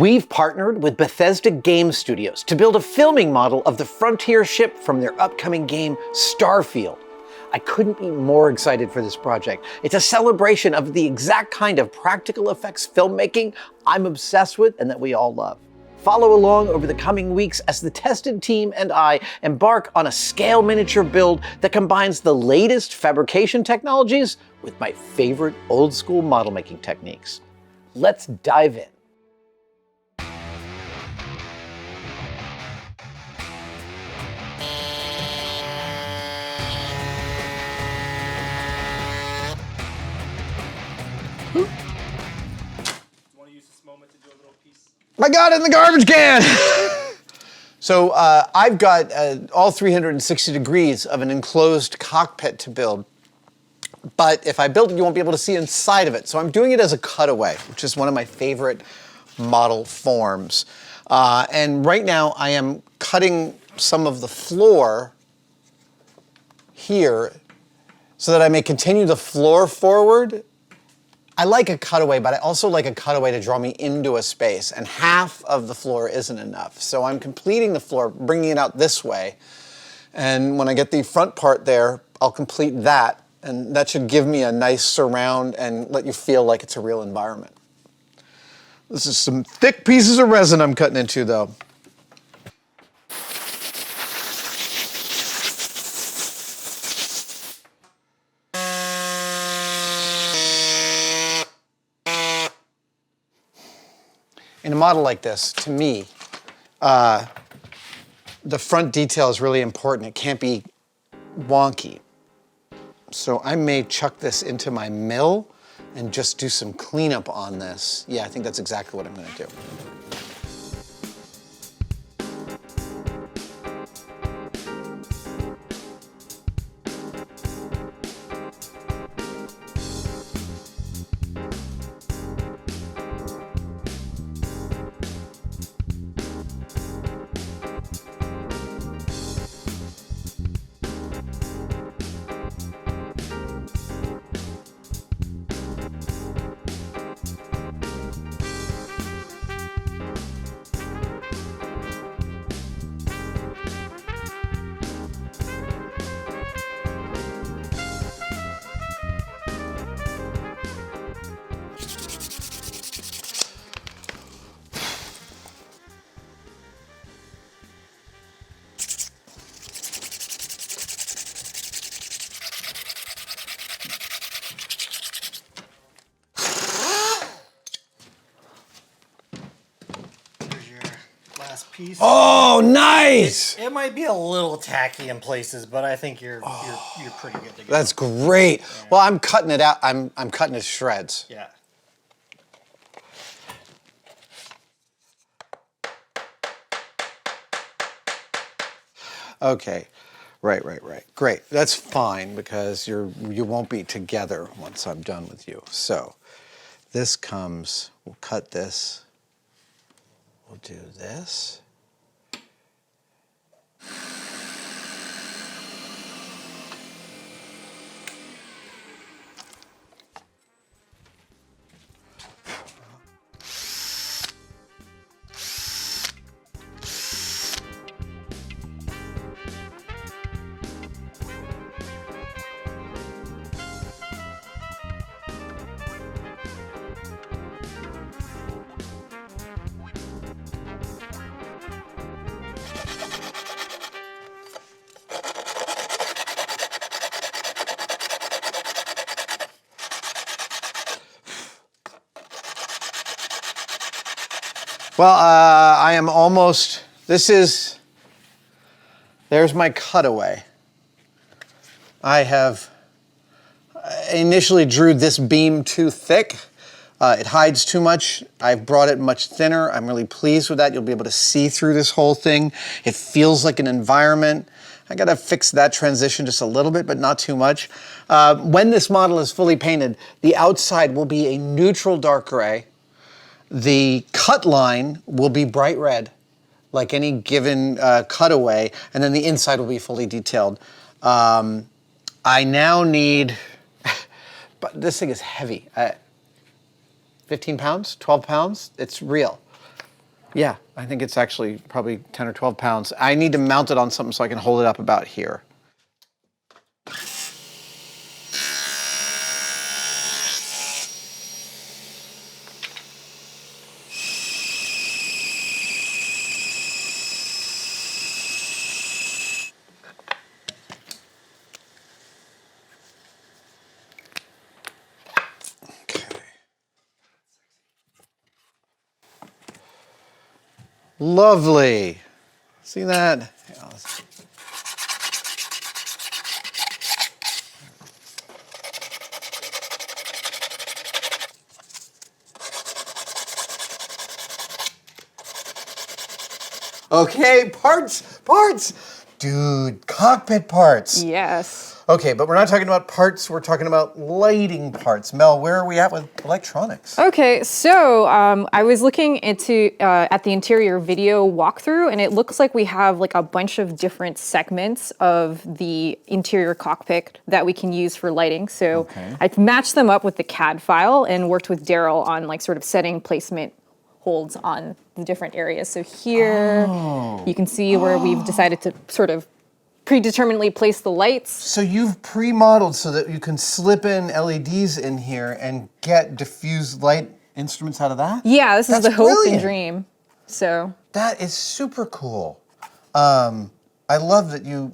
We've partnered with Bethesda Game Studios to build a filming model of the Frontier ship from their upcoming game, Starfield. I couldn't be more excited for this project. It's a celebration of the exact kind of practical effects filmmaking I'm obsessed with and that we all love. Follow along over the coming weeks as the tested team and I embark on a scale miniature build that combines the latest fabrication technologies with my favorite old school model making techniques. Let's dive in. I got it in the garbage can! So I've got all 360 degrees of an enclosed cockpit to build. But if I build it, you won't be able to see inside of it. So I'm doing it as a cutaway, which is one of my favorite model forms. And right now I am cutting some of the floor here so that I may continue the floor forward. I like a cutaway, but I also like a cutaway to draw me into a space, and half of the floor isn't enough. So I'm completing the floor, bringing it out this way, and when I get the front part there, I'll complete that, and that should give me a nice surround and let you feel like it's a real environment. This is some thick pieces of resin I'm cutting into, though. In a model like this, to me, the front detail is really important. It can't be wonky. So I may chuck this into my mill and just do some cleanup on this. Yeah, I think that's exactly what I'm gonna do. Piece. Oh, nice! It might be a little tacky in places, but I think you're pretty good to go. That's great. Yeah. Well, I'm cutting it out. I'm cutting it to shreds. Yeah. Okay. Right. Great. That's fine because you won't be together once I'm done with you. So this comes, we'll cut this. We'll do this. Well, I am almost, there's my cutaway. I initially drew this beam too thick. It hides too much. I've brought it much thinner. I'm really pleased with that. You'll be able to see through this whole thing. It feels like an environment. I gotta fix that transition just a little bit, but not too much. When this model is fully painted, the outside will be a neutral dark gray. The cut line will be bright red, like any given cutaway, and then the inside will be fully detailed. I now need, but this thing is heavy. 15 pounds, 12 pounds, it's real. Yeah, I think it's actually probably 10 or 12 pounds. I need to mount it on something so I can hold it up about here. Lovely. See that? Yeah, okay, parts. Dude, cockpit parts. Yes. Okay, but we're not talking about parts, we're talking about lighting parts. Mel, where are we at with electronics? Okay, so I was looking into at the interior video walkthrough, and it looks like we have like a bunch of different segments of the interior cockpit that we can use for lighting. So I've matched them up with the CAD file and worked with Daryl on like sort of setting placement holds on the different areas. So here you can see where we've decided to sort of predeterminedly place the lights. So you've pre-modeled so that you can slip in LEDs in here and get diffused light instruments out of that? Yeah, this is That's the hope brilliant. and dream. So That is super cool. I love that you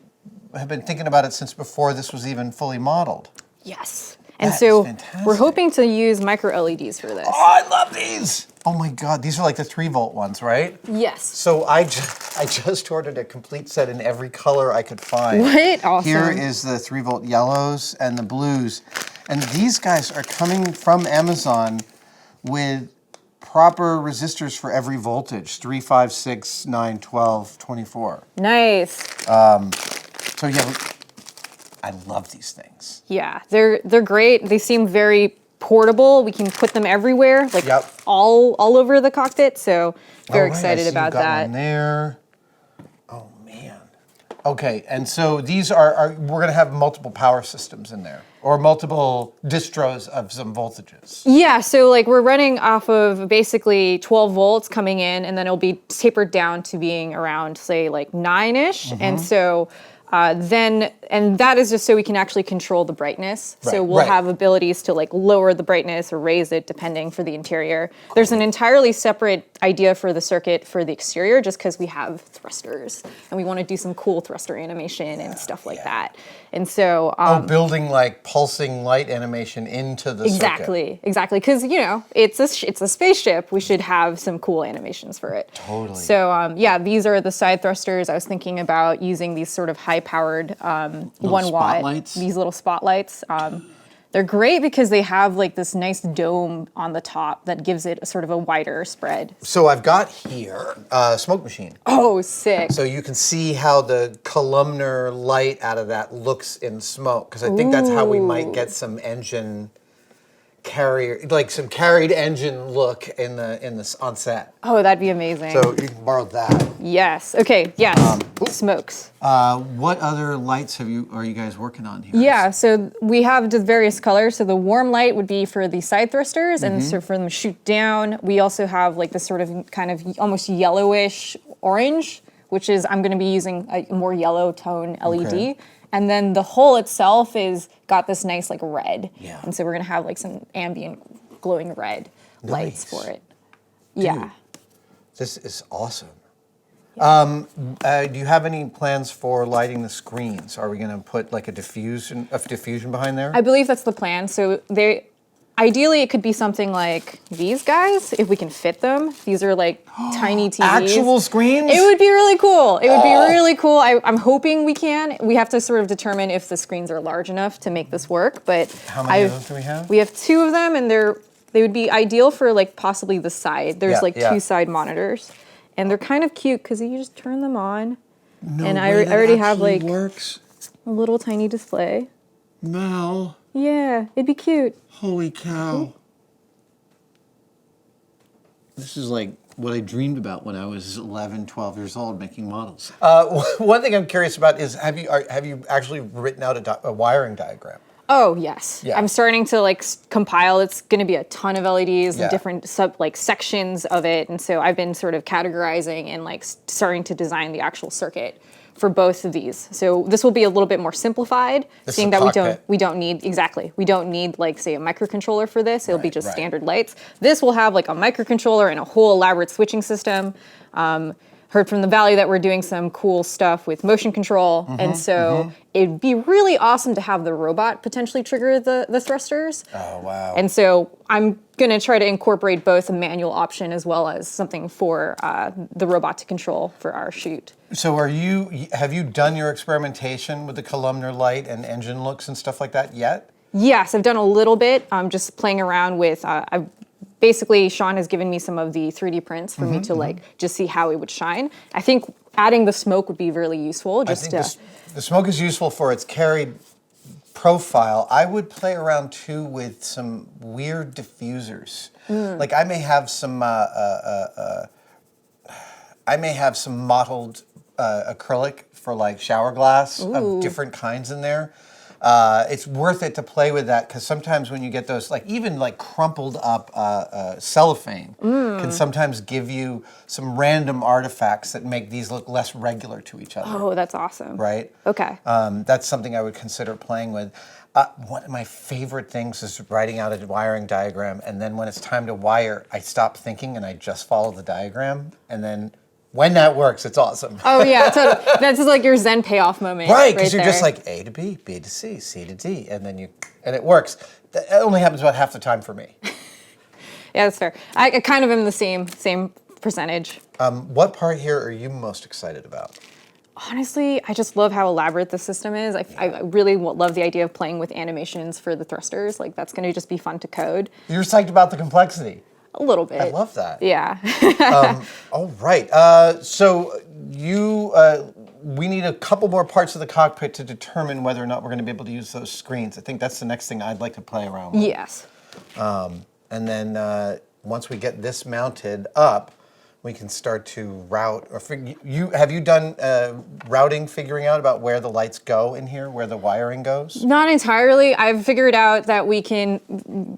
have been thinking about it since before this was even fully modeled. yes. And That so is fantastic. we're hoping to use micro LEDs for this. Oh, I love these! Oh my God, these are like the 3-volt ones, right? Yes. So I just ordered a complete set in every color I could find. What? Awesome. Here is the 3-volt yellows and the blues. And these guys are coming from Amazon with proper resistors for every voltage, 3, 5, 6, 9, 12, 24. Nice. So yeah, I love these things. Yeah, they're great. They seem very portable. We can put them everywhere, like Yep. all over the cockpit. So very All right, I excited see about you've got that. one there. Oh man. Okay, and so these are we're gonna have multiple power systems in there, or multiple distros of some voltages. Yeah, so like we're running off of basically 12 volts coming in, and then it'll be tapered down to being around, say, like 9-ish. Mm-hmm. And so and that is just so we can actually control the brightness. So Right, we'll right. have abilities to like lower the brightness or raise it depending for the interior. There's an entirely separate idea for the circuit for the exterior just because we have thrusters and we want to do some cool thruster animation and stuff like that. And so Building like pulsing light animation into the circuit. Exactly. Because it's a spaceship. We should have some cool animations for it. Totally. So yeah, these are the side thrusters. I was thinking about using these sort of high-powered 1 watt. spotlights? These little spotlights. They're great because they have like this nice dome on the top that gives it a sort of a wider spread. So I've got here a smoke machine. Oh, sick. So you can see how the columnar light out of that looks in smoke, because I think that's how we might get some engine carrier, like some carried engine look in the on set. Oh, that'd be amazing. So you can borrow that. Yes. Okay. Yes. Smokes. What other lights are you guys working on here? Yeah, so we have the various colors. So the warm light would be for the side thrusters, and so for them to shoot down. We also have like this sort of kind of almost yellowish orange, which is I'm going to be using a more yellow tone LED. Okay. And then the hull itself is got this nice like red. Yeah. And so we're going to have like some ambient glowing red lights Nice. for it. Yeah. This is awesome. Do you have any plans for lighting the screens? Are we going to put like a diffusion behind there? I believe that's the plan. So ideally it could be something like these guys, if we can fit them. These are like tiny TVs. Actual screens? It would be really cool. It would be really cool. I'm hoping we can. We have to sort of determine if the screens are large enough to make this work. But How many of those do we have? We have 2 of them, and they would be ideal for like possibly the side. There's Yeah, like yeah. 2 side monitors, and they're kind of cute because you just turn them on, No and way that I already have actually like works. a little tiny display. Mel, Yeah, it'd be cute. holy cow! This is like what I dreamed about when I was 11, 12 years old making models. One thing I'm curious about is have you actually written out a wiring diagram? Oh yes, Yeah. I'm starting to like compile. It's going to be a ton of LEDs Yeah. and different sections of it, and so I've been sort of categorizing and like starting to design the actual circuit for both of these. So this will be a little bit more simplified, This seeing is a that cockpit. we don't need like say a microcontroller for this. It'll be Right, just right. standard lights. This will have like a microcontroller and a whole elaborate switching system. Heard from the Valley that we're doing some cool stuff with motion control, and so it'd be really awesome to have the robot potentially trigger the thrusters. Oh, wow. And so I'm gonna try to incorporate both a manual option as well as something for the robot to control for our shoot. So have you done your experimentation with the columnar light and engine looks and stuff like that yet? Yes, I've done a little bit. I'm just playing around with. Basically, Sean has given me some of the 3D prints for me to like just see how it would shine. I think adding the smoke would be really useful. I think the smoke is useful for its carried profile. I would play around too with some weird diffusers. Like I may have some mottled acrylic for like shower glass of different kinds in there. It's worth it to play with that because sometimes when you get those, like even like crumpled up cellophane can sometimes give you some random artifacts that make these look less regular to each other. Oh, that's awesome. Right? Okay. That's something I would consider playing with. One of my favorite things is writing out a wiring diagram, and then when it's time to wire, I stop thinking and I just follow the diagram, and then when that works, it's awesome. Oh yeah, totally. That's just like your Zen payoff moment. Right, because you're just there. like A to B, B to C, C to D, and it works. That only happens about half the time for me. Yeah, that's fair. I kind of am the same percentage. What part here are you most excited about? Honestly, I just love how elaborate the system is. I really love the idea of playing with animations for the thrusters. Like that's going to just be fun to code. You're psyched about the complexity. A little bit. I love that. Yeah. All right. So we need a couple more parts of the cockpit to determine whether or not we're going to be able to use those screens. I think that's the next thing I'd like to play around with. Yes. And then once we get this mounted up, we can start to route. Or have you done routing, figuring out about where the lights go in here, where the wiring goes? Not entirely. I've figured out that we can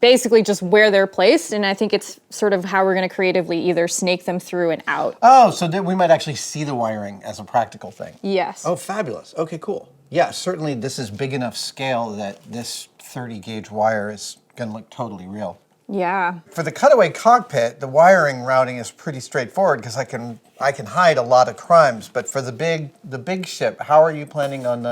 basically just where they're placed, and I think it's sort of how we're going to creatively either snake them through and out. Oh, so that we might actually see the wiring as a practical thing. Yes. Oh, fabulous. Okay, cool. Yeah, certainly this is big enough scale that this 30 gauge wire is going to look totally real. Yeah. For the cutaway cockpit, the wiring routing is pretty straightforward because I can hide a lot of crimes. But for the big ship, how are you planning on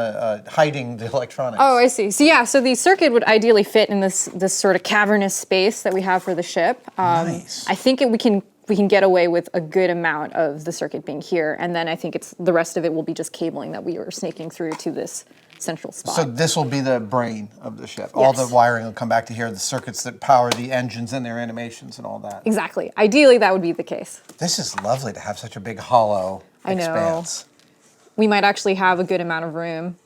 hiding the electronics? Oh, I see. So the circuit would ideally fit in this sort of cavernous space that we have for the ship. Nice. I think we can get away with a good amount of the circuit being here, and then I think the rest of it will be just cabling that we are snaking through to this central spot. So this will be the brain of the ship. All the Yes. wiring will come back to here, the circuits that power the engines and their animations and all that. Exactly. Ideally, that would be the case. This is lovely to have such a big hollow I know. expanse. We might actually have a good amount of room.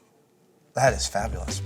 That is fabulous.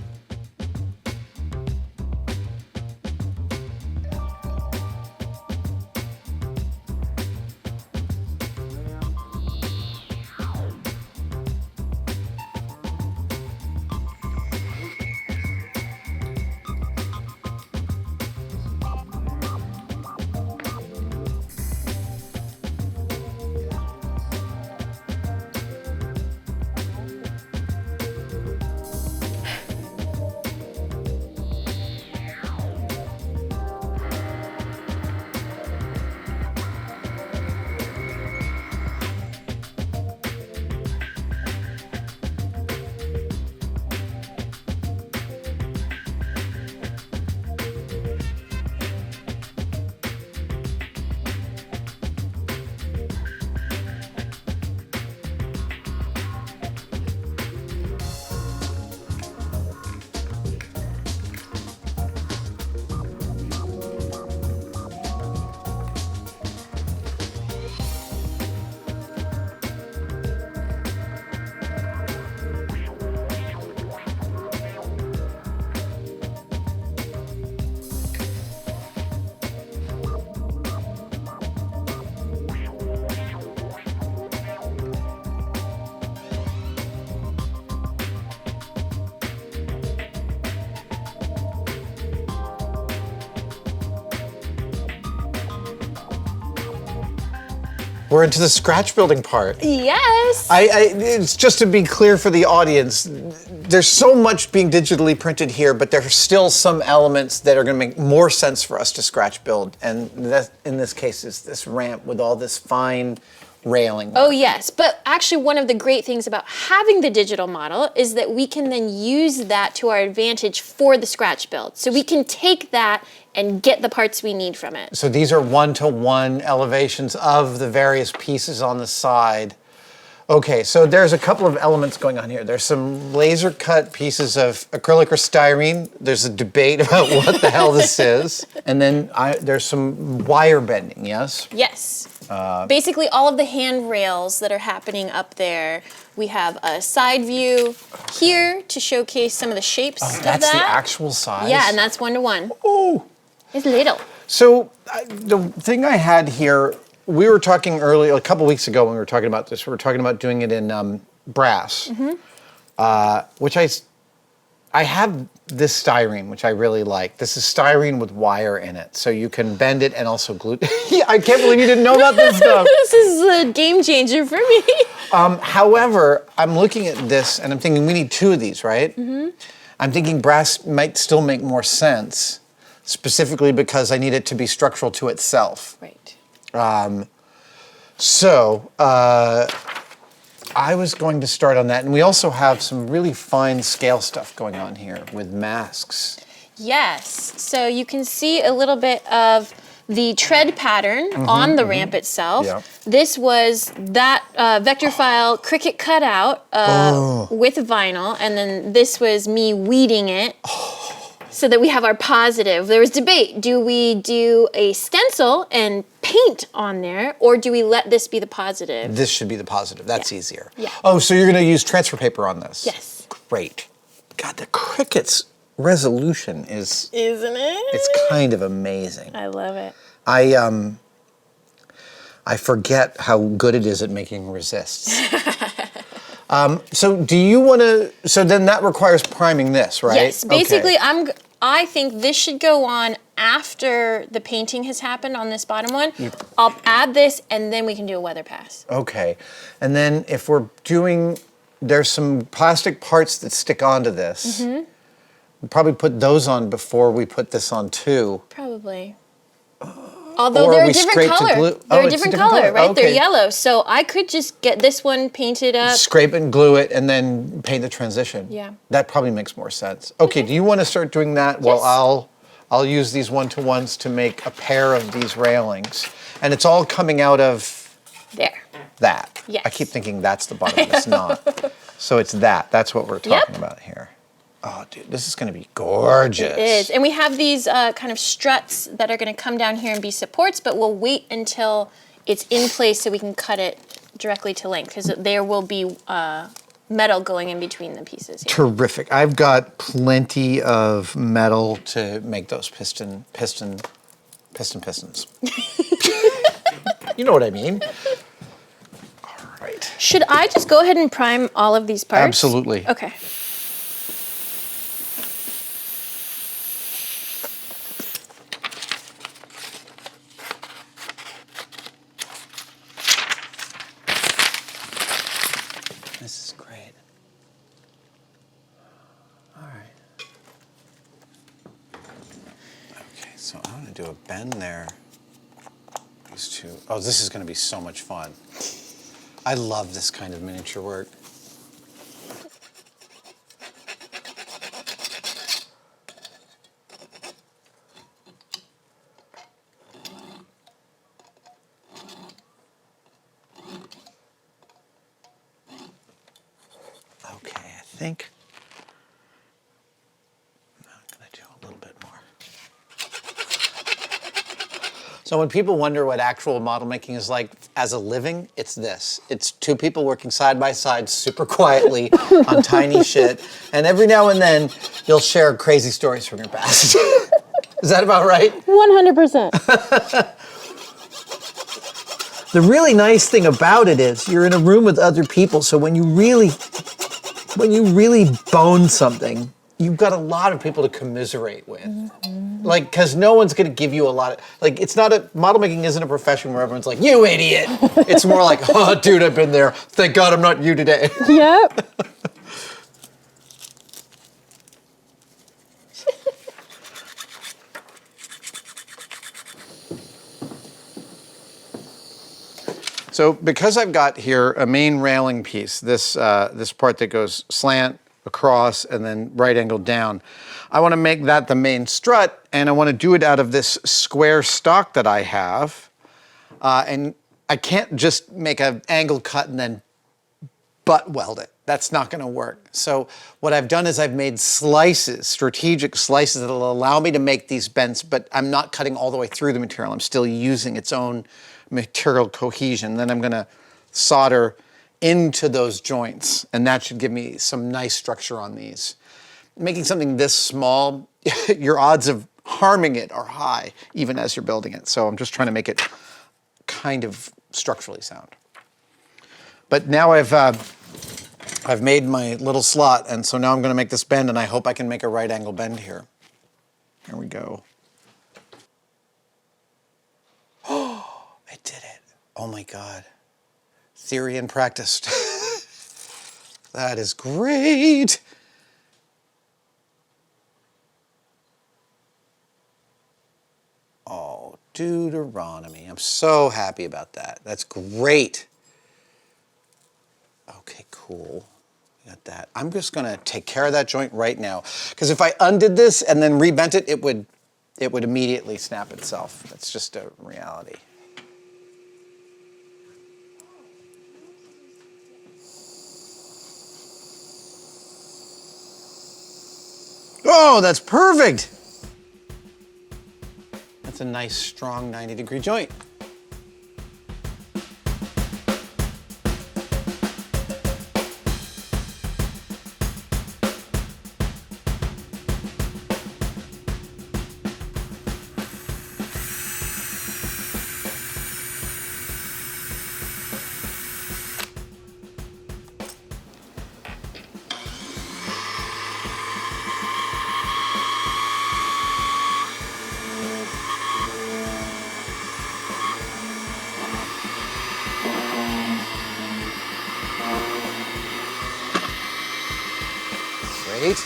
We're into the scratch building part. Yes. It's just to be clear for the audience, there's so much being digitally printed here, but there are still some elements that are going to make more sense for us to scratch build. And that, in this case, is this ramp with all this fine railing. Oh yes, but actually one of the great things about having the digital model is that we can then use that to our advantage for the scratch build. So we can take that and get the parts we need from it. So these are one-to-one elevations of the various pieces on the side. Okay, so there's a couple of elements going on here. There's some laser cut pieces of acrylic or styrene. There's a debate about what the hell this is. And then there's some wire bending, yes? Yes. Basically all of the handrails that are happening up there. We have a side view here to showcase some of the shapes of that. That's the actual size? Yeah, and that's 1-to-1. Oh. It's little. So the thing I had here, we were talking earlier, a couple weeks ago when we were talking about this, we were talking about doing it in brass, which I have this styrene, which I really like. This is styrene with wire in it, so you can bend it and also glue. Yeah, I can't believe you didn't know about this stuff. This is a game changer for me. However, I'm looking at this and I'm thinking we need 2 of these, right? I'm thinking brass might still make more sense, specifically because I need it to be structural to itself. Right. I was going to start on that, and we also have some really fine scale stuff going on here with masks. Yes, so you can see a little bit of the tread pattern on the ramp itself. Yeah. This was that vector file Cricut cutout with vinyl, and then this was me weeding it so that we have our positive. There was debate. Do we do a stencil and paint on there, or do we let this be the positive? This should be the positive. That's easier. Yeah. Oh, so you're going to use transfer paper on this? Yes. Great. God, the Cricut's resolution is... Isn't it? It's kind of amazing. I love it. I forget how good it is at making resists. So do you want to... So then that requires priming this, right? Yes. Basically, Okay. I think this should go on after the painting has happened on this bottom one. I'll add this, and then we can do a weather pass. Okay. And then if we're doing... There's some plastic parts that stick onto this. We'll probably put those on before we put this on too. Probably. Although Or they're we a different scrape to color. glue- They're Oh, a it's a different different color, color. right? They're Okay. yellow. So I could just get this one painted up. Scrape and glue it and then paint the transition. Yeah. That probably makes more sense. Okay, do you want to start doing that while Yes. I'll use these one-to-ones to make a pair of these railings. And it's all coming out of There. that. Yes. I keep thinking that's the bottom, it's not. So it's that. That's what we're talking about here. Oh, dude, this is going to be gorgeous. It is. And we have these kind of struts that are going to come down here and be supports, but we'll wait until it's in place so we can cut it directly to length, because there will be metal going in between the pieces here. Terrific. I've got plenty of metal to make those pistons. You know what I mean? All right. Should I just go ahead and prime all of these parts? Absolutely. Okay. This is great. All right. Okay, so I'm going to do a bend there. These two. Oh, this is going to be so much fun. I love this kind of miniature work. Okay, I think I'm going to do a little bit more. So when people wonder what actual model making is like as a living, it's this. It's 2 people working side by side super quietly on tiny shit. And every now and then, you'll share crazy stories from your past. Is that about right? 100%. The really nice thing about it is you're in a room with other people, so when you really bone something, you've got a lot of people to commiserate with. Like, because no one's going to give you a lot of, like, it's not a, model making isn't a profession where everyone's like, you idiot. It's more like, oh, dude, I've been there. Thank God I'm not you today. Yep. So because I've got here a main railing piece, this part that goes slant across and then right angle down, I want to make that the main strut, and I want to do it out of this square stock that I have. And I can't just make an angle cut and then butt weld it. That's not going to work. So what I've done is I've made slices, strategic slices that will allow me to make these bends, but I'm not cutting all the way through the material. I'm still using its own material cohesion. Then I'm going to solder into those joints, and that should give me some nice structure on these. Making something this small, your odds of harming it are high, even as you're building it. So I'm just trying to make it kind of structurally sound. But now I've made my little slot, and so now I'm going to make this bend, and I hope I can make a right angle bend here. Here we go. Oh, I did it. Oh my God. Theory and practice. That is great. Oh, Deuteronomy. I'm so happy about that. That's great. Okay, cool. Got that. I'm just gonna take care of that joint right now, because if I undid this and then rebent it, it would immediately snap itself. That's just a reality. Oh, that's perfect. That's a nice, strong 90-degree joint. Great.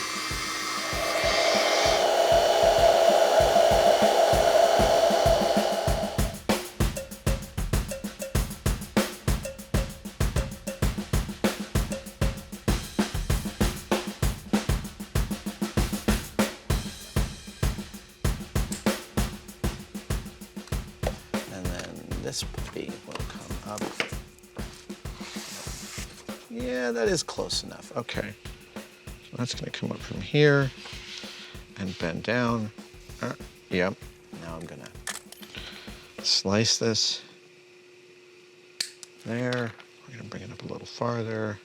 And then this puppy will come up. Yeah, that is close enough. Okay. So that's going to come up from here and bend down. Yep. Now I'm going to slice this there. We're going to bring it up a little farther.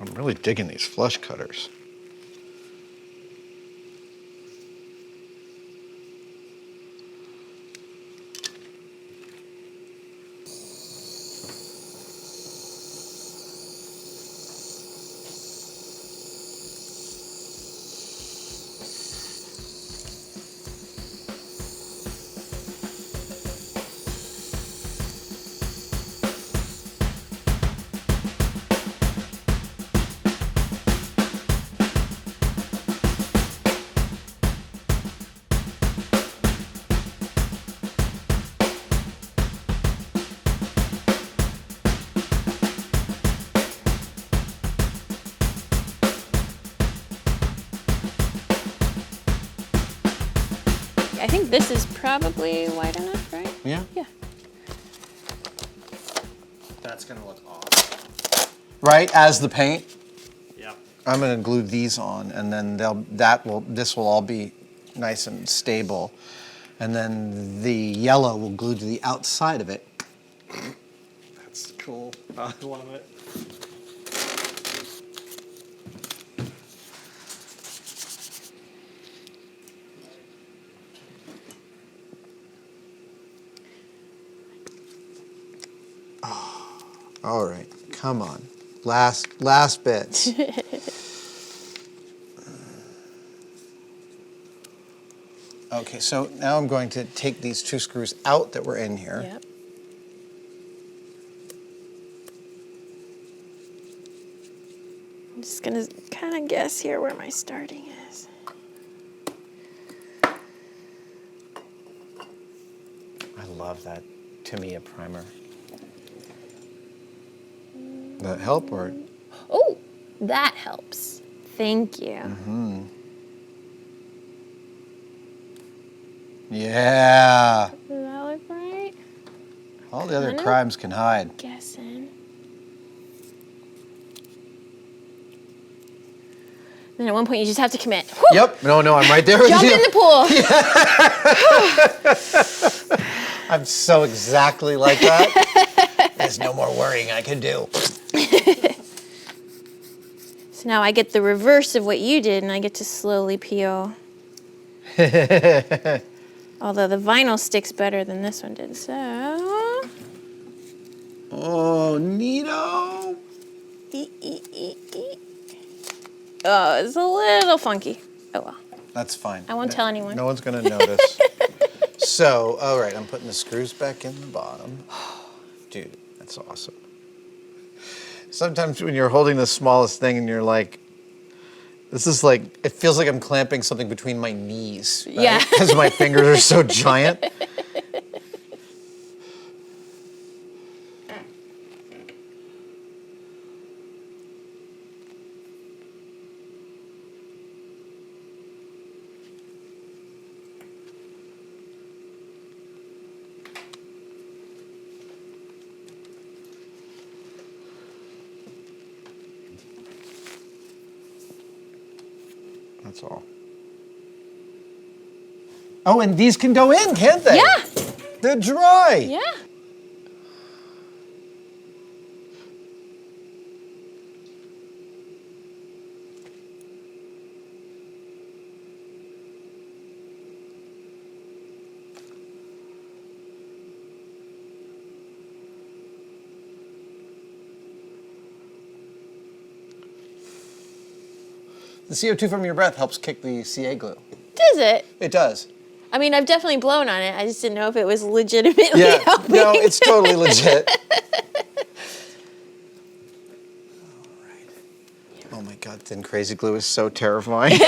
I'm really digging these flush cutters. I think this is probably wide enough, right? Yeah? Yeah. That's gonna look awesome. Right, as the paint. Yep. I'm going to glue these on, and then this will all be nice and stable. And then the yellow will glue to the outside of it. That's cool. I love it. All right, come on. Last bits. Okay, so now I'm going to take these 2 screws out that were in here. Yep. I'm just gonna kind of guess here where my starting is. I love that Tamiya primer. That help or? Oh, that helps. Thank you. Yeah. Does that look right? All the other Kinda. crimes can hide. Guessing. Then at one point you just have to commit. Whew! Yep. No, I'm right there with Jump you. in the pool. I'm so exactly like that. There's no more worrying I can do. So now I get the reverse of what you did, and I get to slowly peel. Although the vinyl sticks better than this one did, so. Oh, neato. Oh, it's a little funky. Oh well. That's fine. I won't tell anyone. No one's going to notice. So, all right, I'm putting the screws back in the bottom. Dude, that's awesome. Sometimes when you're holding the smallest thing and you're like, this is like, it feels like I'm clamping something between my knees. Right? Yeah. Because my fingers are so giant. That's all. Oh, and these can go in, can't they? Yeah. They're dry. Yeah. The CO2 from your breath helps kick the CA glue. Does it? It does. I mean, I've definitely blown on it. I just didn't know if it was legitimately Yeah. helping. No, it's totally legit. All right. Oh my God, thin crazy glue is so terrifying.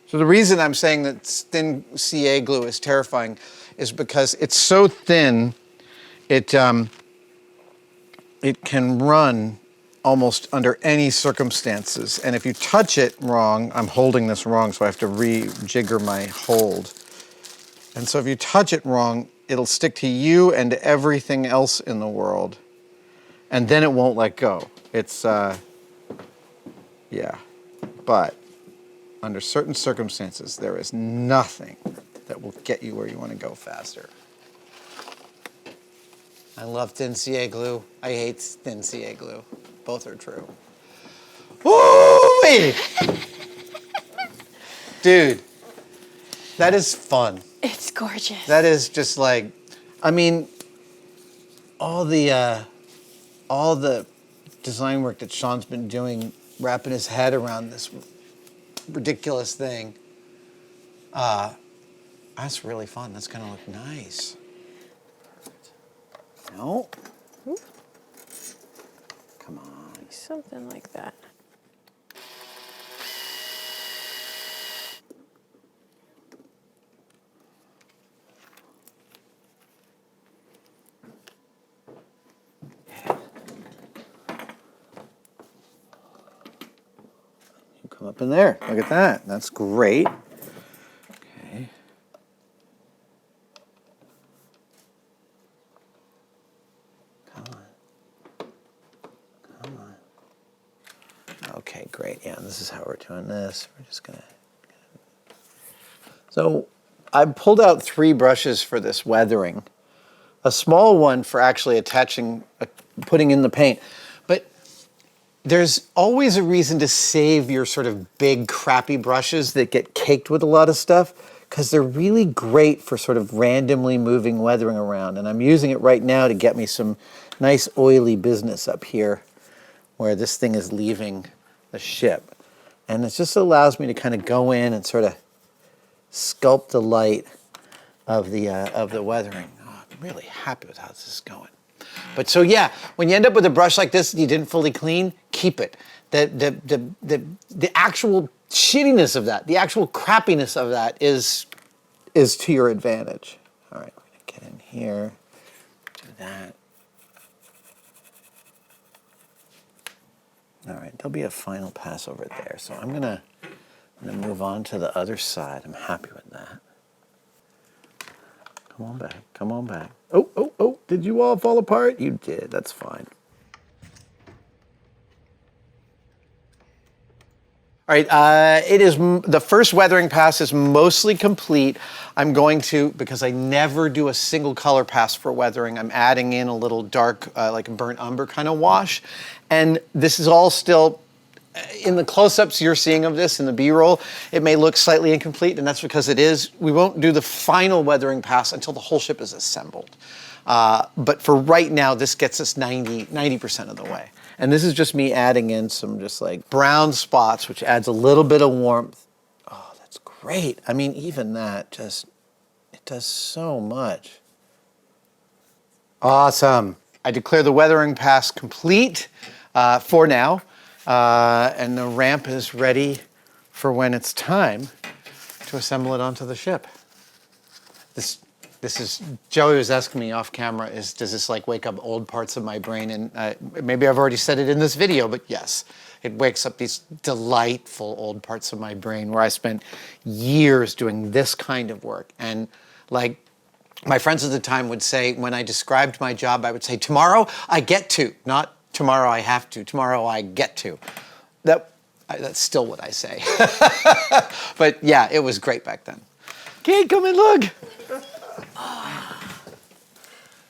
So the reason I'm saying that thin CA glue is terrifying is because it's so thin, it can run almost under any circumstances. And if you touch it wrong, I'm holding this wrong, so I have to rejigger my hold. And so if you touch it wrong, it'll stick to you and to everything else in the world. And then it won't let go. It's, yeah. But under certain circumstances, there is nothing that will get you where you want to go faster. I love thin CA glue. I hate thin CA glue. Both are true. Woo-wee! Dude, that is fun. It's gorgeous. That is just like, I mean, all the design work that Sean's been doing, wrapping his head around this ridiculous thing, that's really fun. That's gonna look nice. No? Come on. Something like that. You come up in there. Look at that. That's great. Okay. Come on. Come on. Okay, great. Yeah, this is how we're doing this. We're just gonna. So I pulled out 3 brushes for this weathering. A small one for actually attaching, putting in the paint. But there's always a reason to save your sort of big, crappy brushes that get caked with a lot of stuff, because they're really great for sort of randomly moving weathering around. And I'm using it right now to get me some nice oily business up here where this thing is leaving the ship. And it just allows me to kind of go in and sort of sculpt the light of the weathering. Oh, I'm really happy with how this is going. But so yeah, when you end up with a brush like this and you didn't fully clean, keep it. The actual shittiness of that, the actual crappiness of that is to your advantage. All right, we're gonna get in here, do that. All right, there'll be a final pass over there. So I'm gonna move on to the other side. I'm happy with that. Come on back, come on back. Oh, did you all fall apart? You did, that's fine. All right, the first weathering pass is mostly complete. I'm going to, because I never do a single color pass for weathering, I'm adding in a little dark, like a burnt umber kind of wash. And this is all still, in the close-ups you're seeing of this, in the B-roll, it may look slightly incomplete, and that's because it is. We won't do the final weathering pass until the whole ship is assembled. But for right now, this gets us 90% of the way. And this is just me adding in some just like brown spots, which adds a little bit of warmth. Oh, that's great. I mean, even that just, it does so much. Awesome. I declare the weathering pass complete for now. And the ramp is ready for when it's time to assemble it onto the ship. This is, Joey was asking me off camera, does this like wake up old parts of my brain? And maybe I've already said it in this video, but yes, it wakes up these delightful old parts of my brain where I spent years doing this kind of work. And like my friends at the time would say, when I described my job, I would say, tomorrow I get to, not tomorrow I have to, tomorrow I get to. That's still what I say. But yeah, it was great back then. Kate, come and look.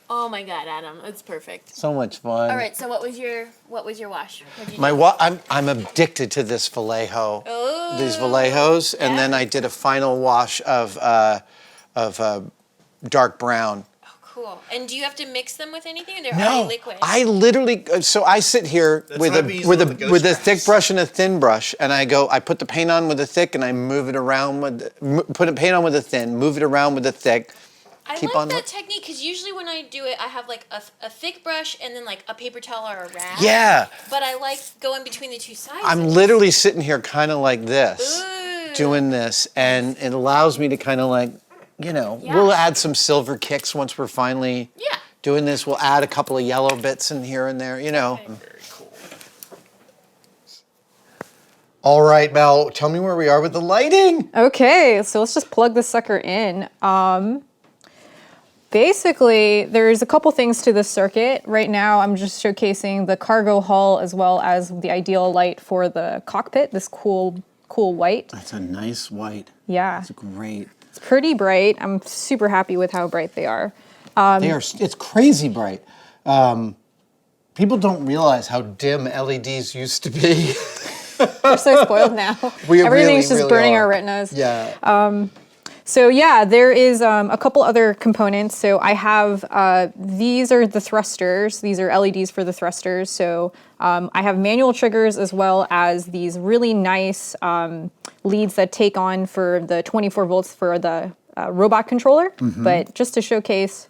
Oh my God, Adam, it's perfect. So much fun. All right, so what was your wash? What'd you do? I'm addicted to this Vallejo. Oh. These Vallejos, and Yeah. then I did a final wash of dark brown. Oh, cool. And do you have to mix them with anything, or they're No, already liquid? I literally. So I sit here with a thick brush and a thin brush, and I put the paint on with the thick, and I move it around put a paint on with the thin, move it around with the thick. I like that technique because usually when I do it, I have like a thick brush and then like a paper towel or a rag. Yeah. But I like going between the two sides. I'm literally sitting here kind of like this, Ooh. doing this, and it allows me to kind of like, we'll add some silver kicks once we're finally doing this. We'll add a couple of yellow bits in here and there, Very cool. All right, Mel, tell me where we are with the lighting. Okay, so let's just plug this sucker in. Basically, there's a couple things to this circuit. Right now, I'm just showcasing the cargo hull as well as the ideal light for the cockpit, this cool white. That's a nice white. Yeah. It's great. It's pretty bright. I'm super happy with how bright they are. It's crazy bright. People don't realize how dim LEDs used to be. We're so spoiled now. Everything's just burning our retinas. Yeah. So yeah, there is a couple other components. So I have, these are the thrusters. These are LEDs for the thrusters. So I have manual triggers as well as these really nice leads that take on for the 24 volts for the robot controller. Mm-hmm. But just to showcase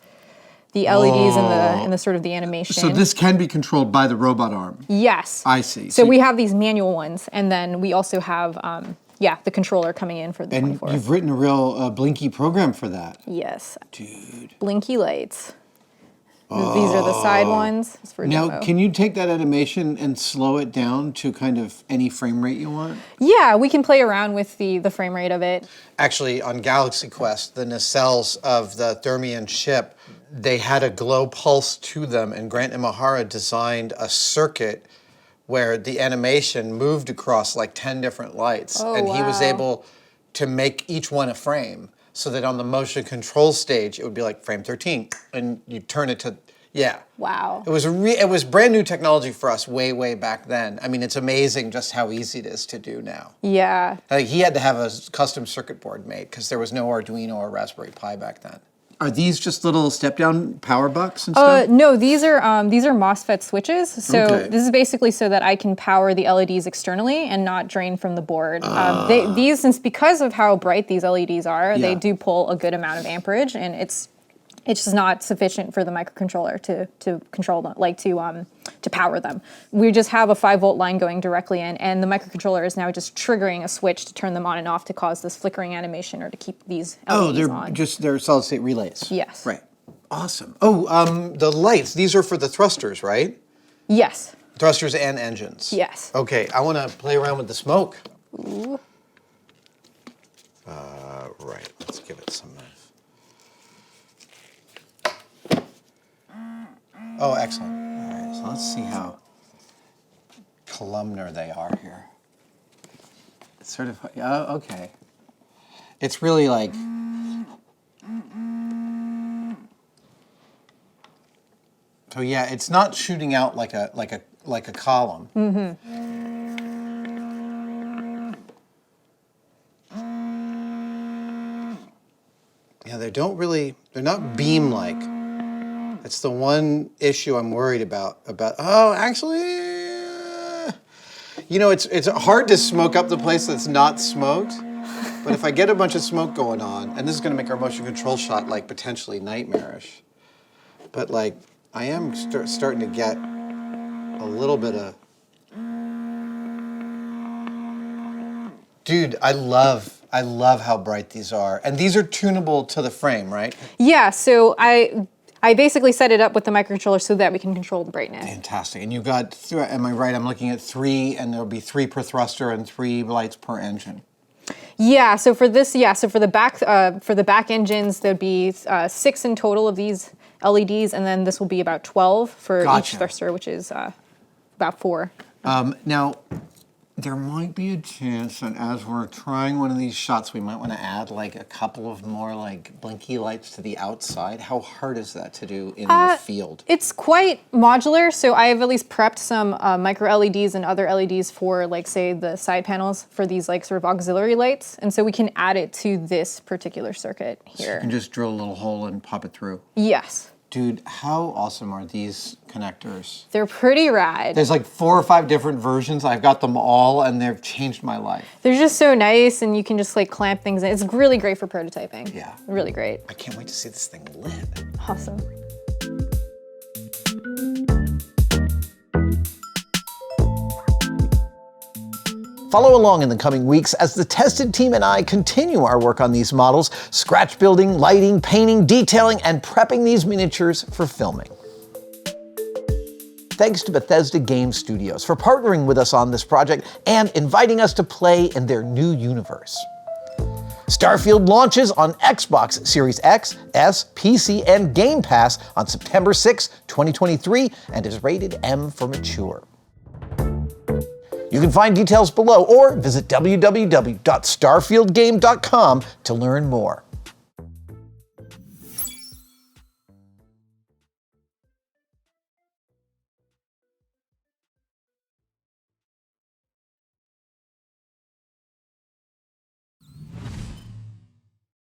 the LEDs in the sort of the animation. So this can be controlled by the robot arm? Yes. I see. So we have these manual ones, and then we also have the controller coming in for the 24. And you've written a real Blinky program for that. Yes. Dude. Blinky lights. These are the side ones. It's for Now, demo. can you take that animation and slow it down to kind of any frame rate you want? Yeah, we can play around with the frame rate of it. Actually, on Galaxy Quest, the nacelles of the Thermian ship, they had a glow pulse to them, and Grant Imahara designed a circuit where the animation moved across like 10 different lights. Oh, and he was wow. able to make each one a frame so that on the motion control stage, it would be like frame 13. And you turn it to, Wow. It was brand new technology for us way back then. I mean, it's amazing just how easy it is to do now. Yeah. Like he had to have a custom circuit board made because there was no Arduino or Raspberry Pi back then. Are these just little step-down power bucks and stuff? No, these are MOSFET switches. So Okay. this is basically so that I can power the LEDs externally and not drain from the board. Because of how bright these LEDs are, they Yeah. do pull a good amount of amperage, and it's just not sufficient for the microcontroller to control them, to power them. We just have a 5-volt line going directly in, and the microcontroller is now just triggering a switch to turn them on and off to cause this flickering animation or to keep these LEDs on. They're solid-state relays. Yes. Right. Awesome. Oh, the lights. These are for the thrusters, right? Yes. Thrusters and engines. Yes. Okay, I want to play around with the smoke. Ooh. Right. Let's give it some. Oh, excellent. All right, so let's see how columnar they are here. It's sort of, oh, okay. It's really like, so yeah, it's not shooting out like a column. Yeah, they're not beam-like. It's the one issue I'm worried about. Oh, actually, it's hard to smoke up the place that's not smoked. But if I get a bunch of smoke going on, and this is going to make our motion control shot like potentially nightmarish. But like, I am starting to get a little bit of. Dude, I love how bright these are, and these are tunable to the frame, right? Yeah. So I basically set it up with the microcontroller so that we can control the brightness. Fantastic. And you've got, am I right? I'm looking at 3, and there'll be 3 per thruster and 3 lights per engine. Yeah. So for this, so for the back engines, there'd be 6 in total of these LEDs, and then this will be about 12 for Gotcha. each thruster, which is about 4. Now, there might be a chance that as we're trying one of these shots, we might want to add like a couple of more like blinky lights to the outside. How hard is that to do in the field? It's quite modular, so I have at least prepped some micro LEDs and other LEDs for, like, say, the side panels for these, like, sort of auxiliary lights, and so we can add it to this particular circuit here. You can just drill a little hole and pop it through. Yes. Dude, how awesome are these connectors? They're pretty rad. There's like 4 or 5 different versions. I've got them all, and they've changed my life. They're just so nice, and you can just, like, clamp things in. It's really great for prototyping. Yeah. Really great. I can't wait to see this thing lit. Awesome. Follow along in the coming weeks as the tested team and I continue our work on these models, scratch building, lighting, painting, detailing, and prepping these miniatures for filming. Thanks to Bethesda Game Studios for partnering with us on this project and inviting us to play in their new universe. Starfield launches on Xbox Series X, S, PC, and Game Pass on September 6, 2023, and is rated M for mature. You can find details below or visit www.starfieldgame.com to learn more.